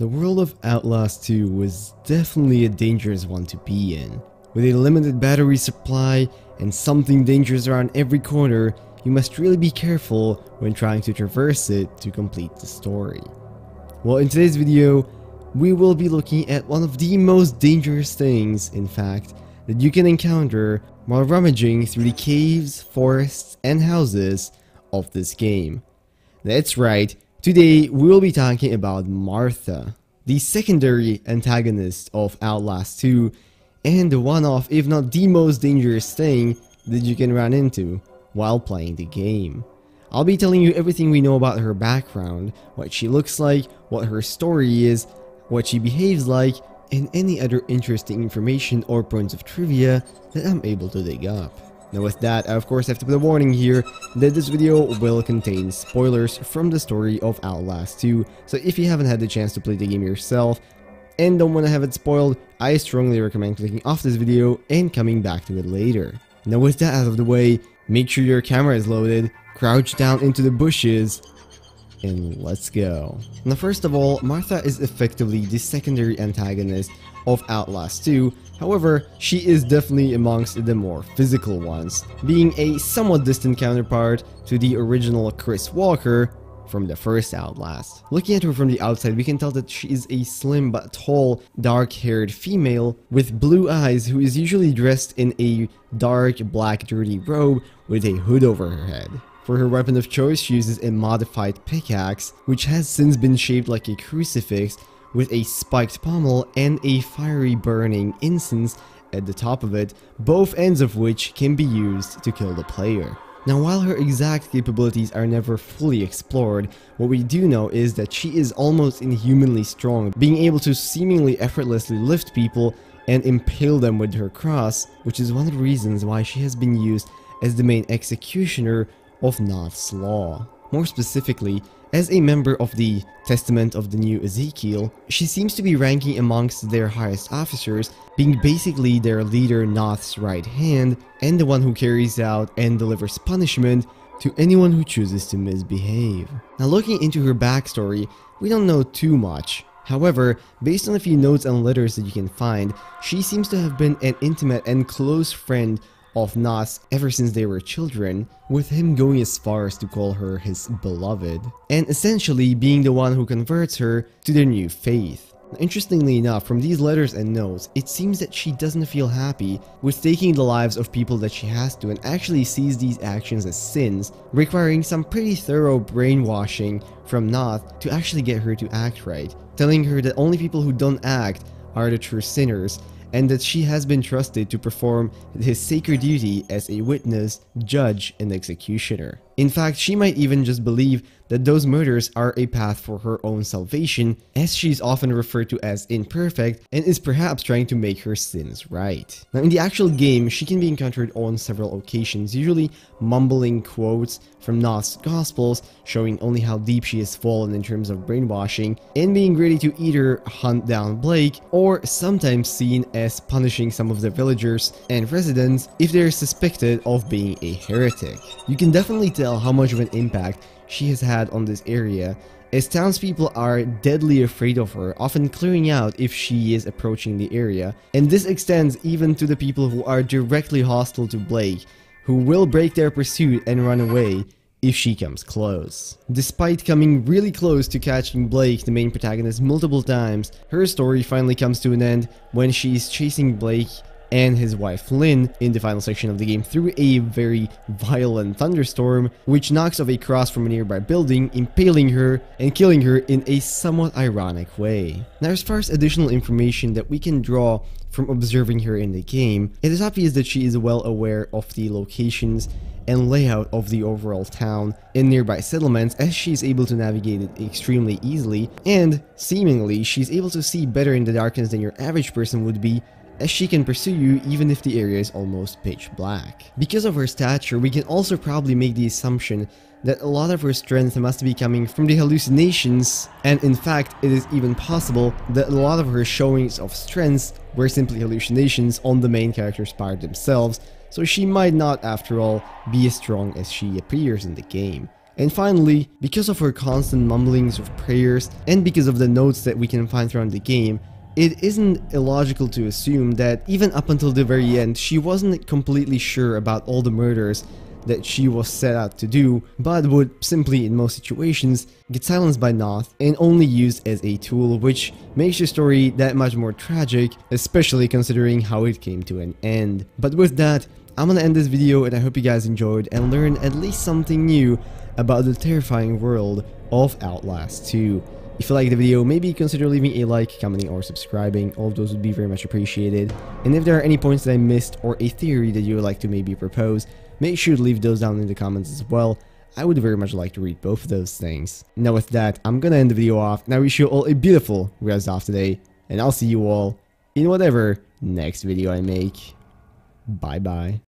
The world of Outlast 2 was definitely a dangerous one to be in. With a limited battery supply and something dangerous around every corner, you must really be careful when trying to traverse it to complete the story. Well, in today's video, we will be looking at one of the most dangerous things, in fact, that you can encounter while rummaging through the caves, forests, and houses of this game. That's right, today we will be talking about Marta, the secondary antagonist of Outlast 2, and the one of, if not the most dangerous thing that you can run into while playing the game. I'll be telling you everything we know about her background, what she looks like, what her story is, what she behaves like, and any other interesting information or points of trivia that I'm able to dig up. Now with that, I of course have to put a warning here that this video will contain spoilers from the story of Outlast 2, so if you haven't had the chance to play the game yourself and don't want to have it spoiled, I strongly recommend clicking off this video and coming back to it later. Now with that out of the way, make sure your camera is loaded, crouch down into the bushes, and let's go. Now first of all, Marta is effectively the secondary antagonist of Outlast 2, however, she is definitely amongst the more physical ones, being a somewhat distant counterpart to the original Chris Walker from the first Outlast. Looking at her from the outside, we can tell that she is a slim but tall, dark-haired female with blue eyes who is usually dressed in a dark black dirty robe with a hood over her head. For her weapon of choice, she uses a modified pickaxe, which has since been shaped like a crucifix with a spiked pommel and a fiery burning incense at the top of it, both ends of which can be used to kill the player. Now while her exact capabilities are never fully explored, what we do know is that she is almost inhumanly strong, being able to seemingly effortlessly lift people and impale them with her cross, which is one of the reasons why she has been used as the main executioner of Noth's Law. More specifically, as a member of the Testament of the New Ezekiel, she seems to be ranking amongst their highest officers, being basically their leader Noth's right hand, and the one who carries out and delivers punishment to anyone who chooses to misbehave. Now looking into her backstory, we don't know too much. However, based on a few notes and letters that you can find, she seems to have been an intimate and close friend of Noth's ever since they were children, with him going as far as to call her his beloved, and essentially being the one who converts her to their new faith. Now, interestingly enough, from these letters and notes, it seems that she doesn't feel happy with taking the lives of people that she has to, and actually sees these actions as sins, requiring some pretty thorough brainwashing from Noth to actually get her to act right, telling her that only people who don't act are the true sinners, and that she has been trusted to perform his sacred duty as a witness, judge, and executioner. In fact, she might even just believe that those murders are a path for her own salvation, as she's often referred to as imperfect, and is perhaps trying to make her sins right. Now in the actual game, she can be encountered on several occasions, usually mumbling quotes from Noth's Gospels, showing only how deep she has fallen in terms of brainwashing, and being ready to either hunt down Blake, or sometimes seen as punishing some of the villagers and residents if they're suspected of being a heretic. You can definitely tell how much of an impact she has had on this area, as townspeople are deadly afraid of her, often clearing out if she is approaching the area, and this extends even to the people who are directly hostile to Blake, who will break their pursuit and run away if she comes close. Despite coming really close to catching Blake, the main protagonist, multiple times, her story finally comes to an end when she's chasing Blake and his wife Lynn in the final section of the game through a very violent thunderstorm, which knocks off a cross from a nearby building, impaling her and killing her in a somewhat ironic way. Now as far as additional information that we can draw from observing her in the game, it is obvious that she is well aware of the locations and layout of the overall town and nearby settlements, as she is able to navigate it extremely easily, and seemingly she's able to see better in the darkness than your average person would be, as she can pursue you even if the area is almost pitch black. Because of her stature, we can also probably make the assumption that a lot of her strength must be coming from the hallucinations, and in fact it is even possible that a lot of her showings of strengths were simply hallucinations on the main character's part themselves, so she might not after all be as strong as she appears in the game. And finally, because of her constant mumblings of prayers and because of the notes that we can find throughout the game, it isn't illogical to assume that even up until the very end, she wasn't completely sure about all the murders that she was set out to do, but would simply, in most situations, get silenced by Noth and only used as a tool, which makes the story that much more tragic, especially considering how it came to an end. But with that, I'm gonna end this video, and I hope you guys enjoyed and learned at least something new about the terrifying world of Outlast 2. If you liked the video, maybe consider leaving a like, commenting, or subscribing. All of those would be very much appreciated. And if there are any points that I missed or a theory that you would like to maybe propose, make sure to leave those down in the comments as well. I would very much like to read both of those things. Now with that, I'm gonna end the video off, and I wish you all a beautiful rest of today, and I'll see you all in whatever next video I make. Bye bye.